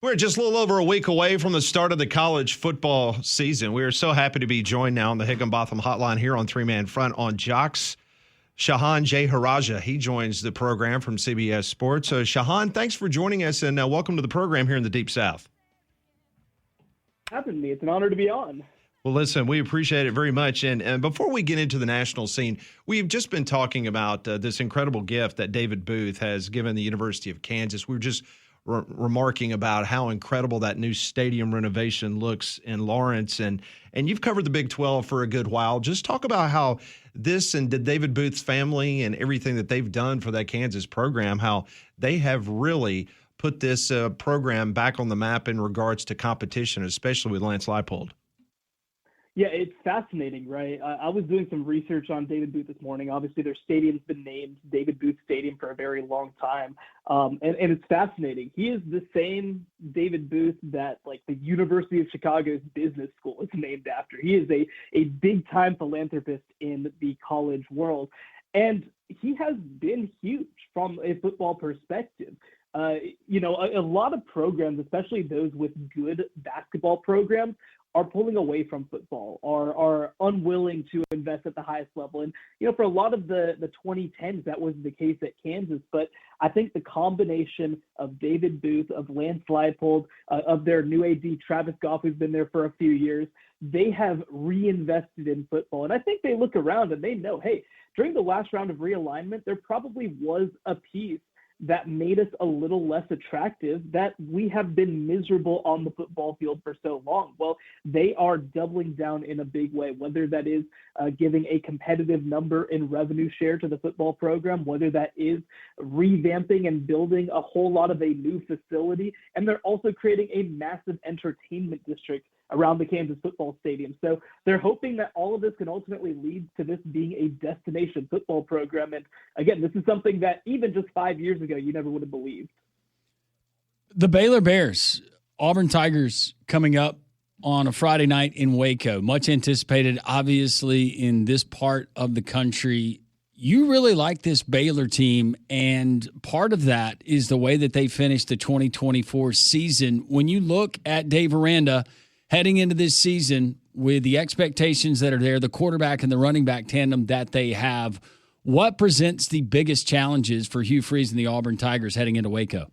We're just a little over a week away from the start of the college football season. We are so happy to be joined now on the Higginbotham Hotline here on Three Man Front on Jocks. Shehan Jeyarajah, he joins the program from CBS Sports. Shehan, thanks for joining us, and welcome to the program here in the Deep South. Having me. It's an honor to be on. Well, listen, we appreciate it very much. And before we get into the national scene, we've just been talking about this incredible gift that David Booth has given the University of Kansas. We were just remarking about how incredible that new stadium renovation looks in Lawrence. And you've covered the Big 12 for a good while. Just talk about how this and David Booth's family and everything that they've done for that Kansas program, how they have really put this program back on the map in regards to competition, especially with Lance Leipold. Yeah, it's fascinating, right? I was doing some research on David Booth this morning. Obviously, their stadium's been named David Booth Stadium for a very long time. And it's fascinating. He is the same David Booth that, like, the University of Chicago's business school is named after. He is a big-time philanthropist in the college world. And he has been huge from a football perspective. A lot of programs, especially those with good basketball programs, are pulling away from football, are unwilling to invest at the highest level. And, for a lot of the 2010s, that was the case at Kansas. But I think the combination of David Booth, of Lance Leipold, of their new AD, Travis Goff, who's been there for a few years, they have reinvested in football. And I think they look around and they know, hey, during the last round of realignment, there probably was a piece that made us a little less attractive, that we have been miserable on the football field for so long. Well, they are doubling down in a big way, whether that is giving a competitive number in revenue share to the football program, whether that is revamping and building a whole lot of a new facility. And they're also creating a massive entertainment district around the Kansas football stadium. So they're hoping that all of this can ultimately lead to this being a destination football program. And again, this is something that even just 5 years ago, you never would have believed. The Baylor Bears, Auburn Tigers coming up on a Friday night in Waco. Much anticipated, obviously, in this part of the country. You really like this Baylor team, and part of that is the way that they finished the 2024 season. When you look at Dave Aranda heading into this season with the expectations that are there, the quarterback and the running back tandem that they have, what presents the biggest challenges for Hugh Freeze and the Auburn Tigers heading into Waco?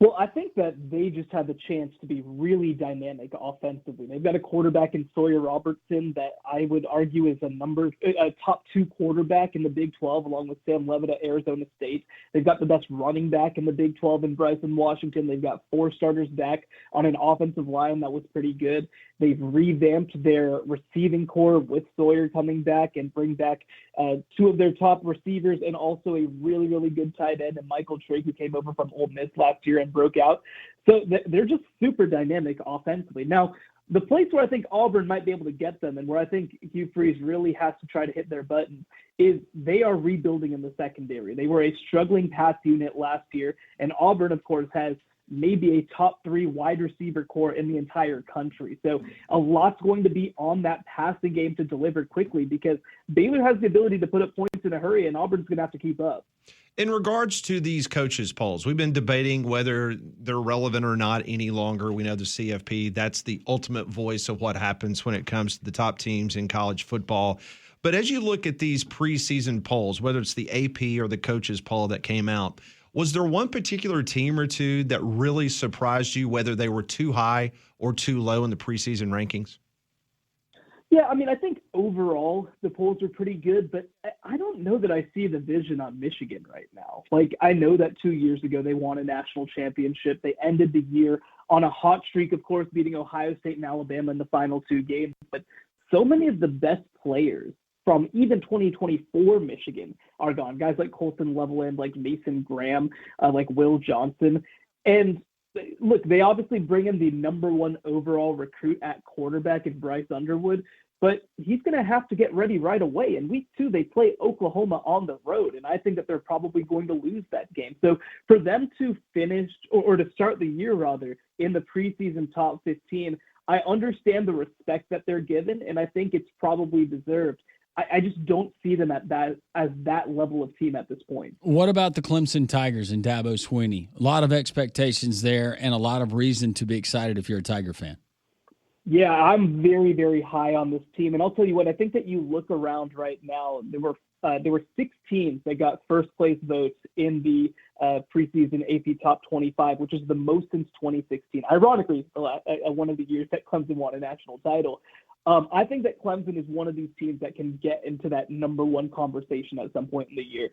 Well, I think that they just have the chance to be really dynamic offensively. They've got a quarterback in Sawyer Robertson that I would argue is a top 2 quarterback in the Big 12, along with Sam Levitt at Arizona State. They've got the best running back in the Big 12 in Bryson Washington. They've got 4 starters back on an offensive line that was pretty good. They've revamped their receiving core with Sawyer coming back and bring back 2 of their top receivers and also a really, really good tight end, and Michael Trigg, who came over from Ole Miss last year and broke out. So they're just super dynamic offensively. Now, the place where I think Auburn might be able to get them and where I think Hugh Freeze really has to try to hit their buttons is they are rebuilding in the secondary. They were a struggling pass unit last year, and Auburn, of course, has maybe a top 3 wide receiver core in the entire country. So a lot's going to be on that passing game to deliver quickly because Baylor has the ability to put up points in a hurry, and Auburn's going to have to keep up. In regards to these coaches' polls, we've been debating whether they're relevant or not any longer. We know the CFP, that's the ultimate voice of what happens when it comes to the top teams in college football. But as you look at these preseason polls, whether it's the AP or the coaches' poll that came out, was there one particular team or two that really surprised you, whether they were too high or too low in the preseason rankings? Yeah, I mean, I think overall the polls are pretty good, but I don't know that I see the vision on Michigan right now. Like, I know that 2 years ago they won a national championship. They ended the year on a hot streak, of course, beating Ohio State and Alabama in the final 2 games. But so many of the best players from even 2024 Michigan are gone. Guys like Colson Leveland, like Mason Graham, like Will Johnson. And look, they obviously bring in the number 1 overall recruit at quarterback in Bryce Underwood, but he's going to have to get ready right away. In week 2, they play Oklahoma on the road, and I think that they're probably going to lose that game. So for them to finish, or to start the year rather, in the preseason top 15, I understand the respect that they're given, and I think it's probably deserved. I just don't see them as that level of team at this point. What about the Clemson Tigers and Dabo Swinney? A lot of expectations there and a lot of reason to be excited if you're a Tiger fan. Yeah, I'm very, very high on this team. And I'll tell you what, I think that you look around right now, there were 6 teams that got first place votes in the preseason AP Top 25, which is the most since 2016. Ironically, one of the years that Clemson won a national title. I think that Clemson is one of these teams that can get into that number one conversation at some point in the year.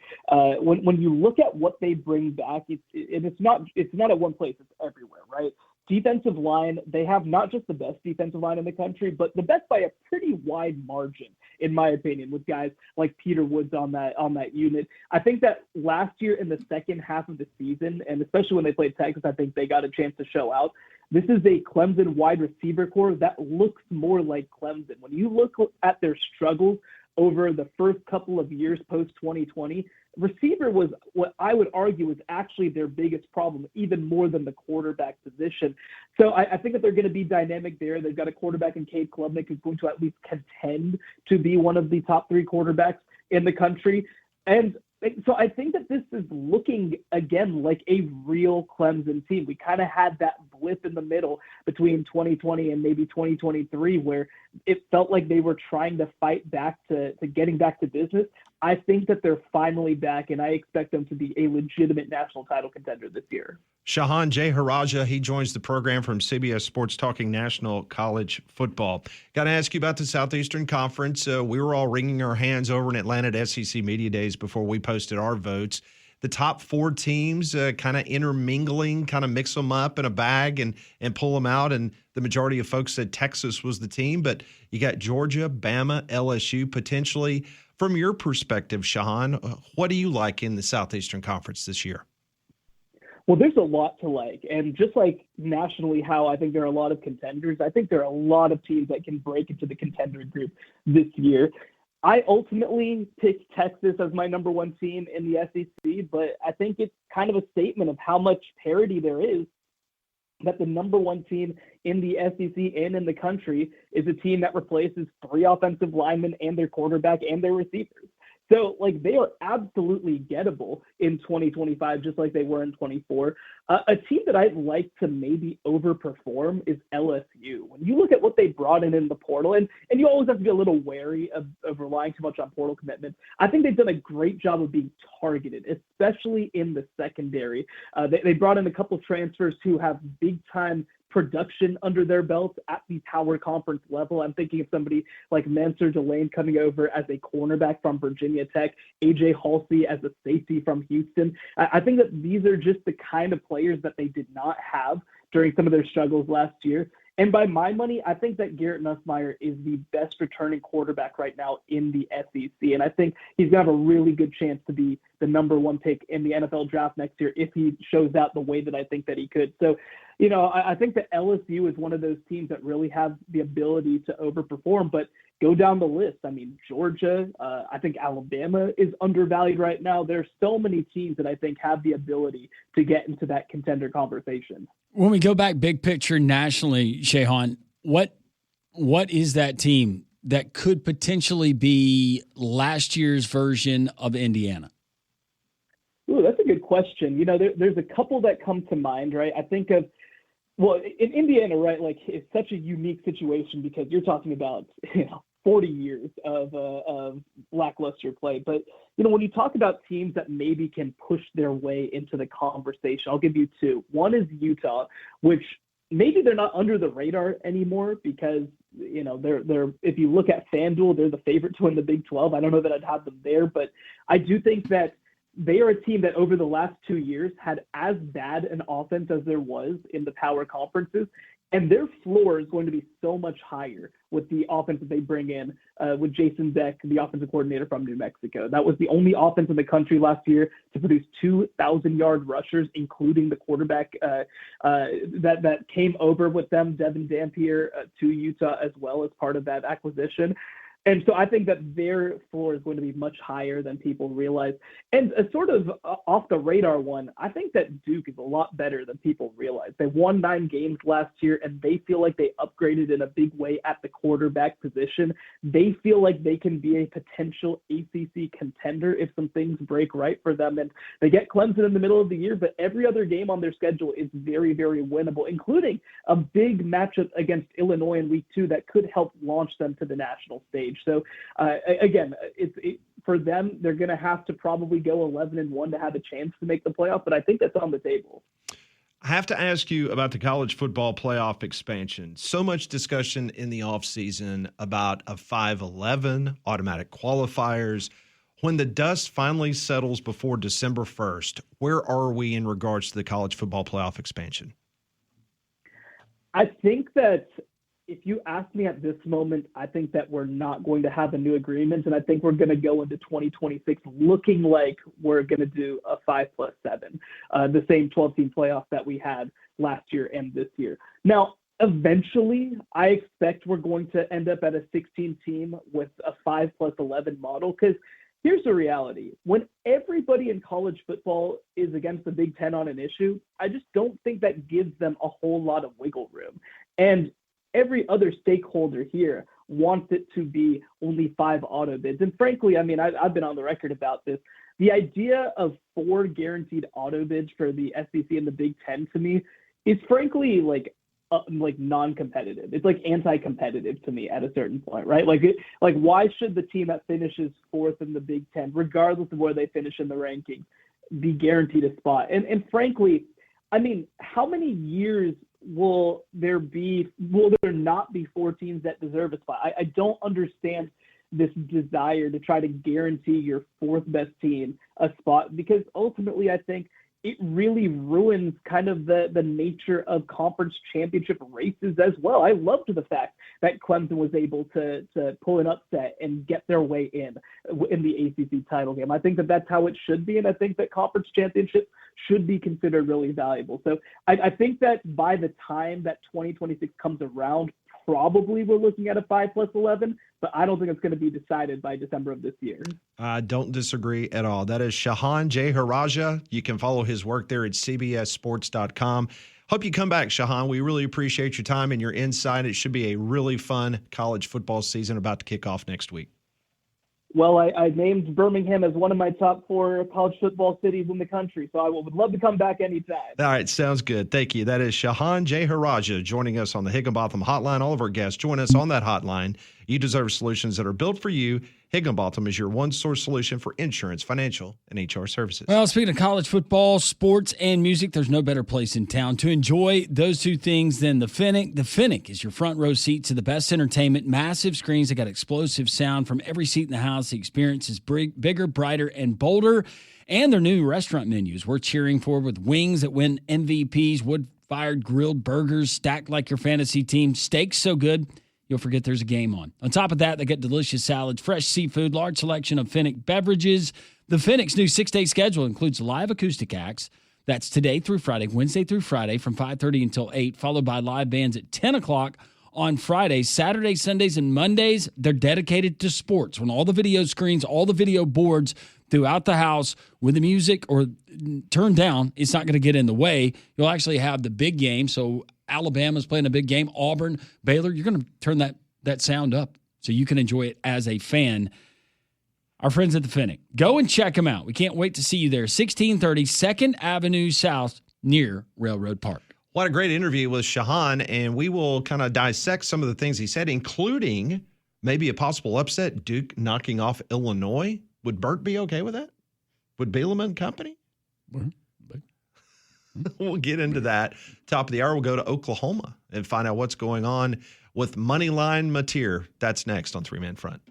When you look at what they bring back, it's not at one place, it's everywhere, right? Defensive line, they have not just the best defensive line in the country, but the best by a pretty wide margin, in my opinion, with guys like Peter Woods on that unit. I think that last year in the second half of the season, and especially when they played Texas, I think they got a chance to show out. This is a Clemson wide receiver core that looks more like Clemson. When you look at their struggles over the first couple of years post-2020, receiver was what I would argue is actually their biggest problem, even more than the quarterback position. So I think that they're going to be dynamic there. They've got a quarterback in Cade Klubnik who's going to at least contend to be one of the top 3 quarterbacks in the country. And so I think that this is looking, again, like a real Clemson team. We kind of had that blip in the middle between 2020 and maybe 2023 where it felt like they were trying to fight back to getting back to business. I think that they're finally back, and I expect them to be a legitimate national title contender this year. Shehan Jeyarajah, he joins the program from CBS Sports talking national college football. Got to ask you about the Southeastern Conference. We were all wringing our hands over in Atlanta at SEC Media Days before we posted our votes. The top 4 teams kind of intermingling, kind of mix them up in a bag and pull them out. And the majority of folks said Texas was the team. But you got Georgia, Bama, LSU potentially. From your perspective, Shehan, what do you like in the Southeastern Conference this year? Well, there's a lot to like. And just like nationally how I think there are a lot of contenders, I think there are a lot of teams that can break into the contender group this year. I ultimately picked Texas as my number 1 team in the SEC, but I think it's kind of a statement of how much parity there is that the number 1 team in the SEC and in the country is a team that replaces 3 offensive linemen and their quarterback and their receivers. So, like, they are absolutely gettable in 2025, just like they were in 24. A team that I'd like to maybe overperform is LSU. When you look at what they brought in the portal, and you always have to be a little wary of relying too much on portal commitments, I think they've done a great job of being targeted, especially in the secondary. They brought in a couple of transfers who have big-time production under their belts at the power conference level. I'm thinking of somebody like Mansur Delane coming over as a cornerback from Virginia Tech, AJ Halsey as a safety from Houston. I think that these are just the kind of players that they did not have during some of their struggles last year. And by my money, I think that Garrett Nussmeier is the best returning quarterback right now in the SEC. And I think he's going to have a really good chance to be the number 1 pick in the NFL draft next year if he shows out the way that I think that he could. So, you know, I think that LSU is one of those teams that really have the ability to overperform, but go down the list. I mean, Georgia, I think Alabama is undervalued right now. There's so many teams that I think have the ability to get into that contender conversation. When we go back big picture nationally, Shehan, what is that team that could potentially be last year's version of Indiana? Ooh, that's a good question. You know, there's a couple that come to mind, right? I think of, well, in Indiana, right, like it's such a unique situation because you're talking about, 40 years of lackluster play. But, when you talk about teams that maybe can push their way into the conversation, I'll give you 2. One is Utah, which maybe they're not under the radar anymore because, they're if you look at FanDuel, they're the favorite to win the Big 12. I don't know that I'd have them there, but I do think that they are a team that over the last 2 years had as bad an offense as there was in the power conferences. And their floor is going to be so much higher with the offense that they bring in with Jason Beck, the offensive coordinator from New Mexico. That was the only offense in the country last year to produce 2,000-yard rushers, including the quarterback that came over with them, Devin Dampier, to Utah as well as part of that acquisition. And so I think that their floor is going to be much higher than people realize. And a sort of off the radar one, I think that Duke is a lot better than people realize. They won 9 games last year, and they feel like they upgraded in a big way at the quarterback position. They feel like they can be a potential ACC contender if some things break right for them. And they get Clemson in the middle of the year, but every other game on their schedule is very, very winnable, including a big matchup against Illinois in week 2 that could help launch them to the national stage. So again, for them, they're going to have to probably go 11-1 to have a chance to make the playoff, but I think that's on the table. I have to ask you about the college football playoff expansion. So much discussion in the offseason about a 5-11, automatic qualifiers. When the dust finally settles before December 1st, where are we in regards to the college football playoff expansion? I think that if you ask me at this moment, I think that we're not going to have a new agreement, and I think we're going to go into 2026 looking like we're going to do a 5+7, the same 12-team playoff that we had last year and this year. Now, eventually, I expect we're going to end up at a 16-team with a 5+11 model, because here's the reality. When everybody in college football is against the Big Ten on an issue, I just don't think that gives them a whole lot of wiggle room. And every other stakeholder here wants it to be only 5 auto bids. And frankly, I mean, I've been on the record about this. The idea of 4 guaranteed auto bids for the SEC and the Big Ten to me is frankly like non-competitive. It's like anti-competitive to me at a certain point, right? Like why should the team that finishes 4th in the Big Ten, regardless of where they finish in the rankings, be guaranteed a spot? And frankly, I mean, how many years will there not be 4 teams that deserve a spot? I don't understand this desire to try to guarantee your 4th best team a spot, because ultimately I think it really ruins kind of the nature of conference championship races as well. I loved the fact that Clemson was able to pull an upset and get their way in the ACC title game. I think that that's how it should be, and I think that conference championships should be considered really valuable. So I think that by the time that 2026 comes around, probably we're looking at a 5+11, but I don't think it's going to be decided by December of this year. I don't disagree at all. That is Shehan Jeyarajah. You can follow his work there at cbssports.com. Hope you come back, Shehan. We really appreciate your time and your insight. It should be a really fun college football season about to kick off next week. Well, I named Birmingham as one of my top 4 college football cities in the country, so I would love to come back anytime. All right, sounds good. Thank you. That is Shehan Jeyarajah joining us on the Higginbotham Hotline. All of our guests join us on that hotline. You deserve solutions that are built for you. Higginbotham is your one-source solution for insurance, financial, and HR services. Well, speaking of college football, sports, and music, there's no better place in town to enjoy those 2 things than the Finnick. The Finnick is your front row seat to the best entertainment, massive screens that got explosive sound from every seat in the house. The experience is bigger, brighter, and bolder. And their new restaurant menus we're cheering for, with wings that win MVPs, wood-fired grilled burgers stacked like your fantasy team, steaks so good you'll forget there's a game on. On top of that, they get delicious salads, fresh seafood, large selection of Finnick beverages. The Finnick's new 6-day schedule includes live acoustic acts. That's today through Friday, Wednesday through Friday from 5:30 until 8, followed by live bands at 10 o'clock on Fridays. Saturdays, Sundays, and Mondays, they're dedicated to sports. When all the video screens, all the video boards throughout the house with the music or turned down, it's not going to get in the way. You'll actually have the big game. So Alabama's playing a big game, Auburn, Baylor. You're going to turn that sound up so you can enjoy it as a fan. Our friends at the Finnick, go and check them out. We can't wait to see you there. 1630 2nd Avenue South near Railroad Park. What a great interview with Shehan, and we will kind of dissect some of the things he said, including maybe a possible upset, Duke knocking off Illinois. Would Burt be okay with that? Would Bielema and company? We'll get into that. Top of the hour, we'll go to Oklahoma and find out what's going on with Moneyline Mateer. That's next on 3 Man Front.